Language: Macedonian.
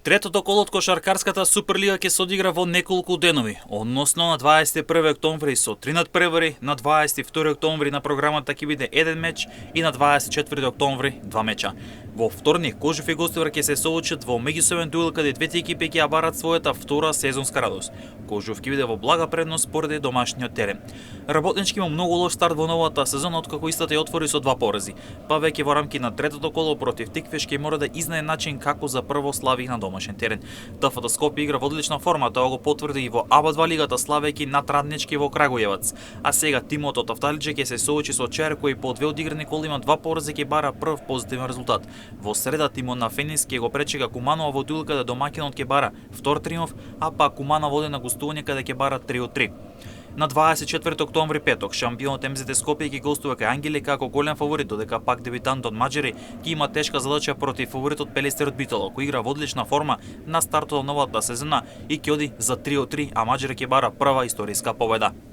Третото коло од кошаркарската Суперлига ќе се одигра во неколку денови, односно на 21 октомври со 3 натпревари, на 22 октомври на програмата ќе биде еден меч и на 24 октомври два меча. Во вторник Кожув и Гостивар ќе се соочат во меѓусебен дуел каде двете екипи ќе ја барат својата втора сезонска радост. Кожув ќе биде во блага предност поради домашниот терен. Работнички има многу лош старт во новата сезона откако истата ја отвори со 2 порази, па веќе во рамки на третото коло против Тиквиш ќе мора да изнае начин како за прво слави на домашен терен. ТФТ Скопје игра во одлична форма, тоа го потврди и во АБА2 лигата славејќи над Раднички во Крагујевац. А сега тимот од Афталиџе ќе се соочи со Чер кој по две одиграни кола има 2 порази ќе бара прв позитивен резултат. Во среда тимот на Фенис ќе го пречека Куманова во дуел каде домаќинот ќе бара втор триумф, а па Кумана води на гостување каде ќе бара 3 од 3. На 24 октомври петок, шампионот МЗТ Скопје ќе гостува кај Ангели како голем фаворит, додека пак дебитантот Маџари ќе има тешка задача против фаворитот Пелестерот Битоло, кој игра во одлична форма на стартот од новата сезона и ќе оди за 3 од 3, а Маџари ќе бара прва историска победа.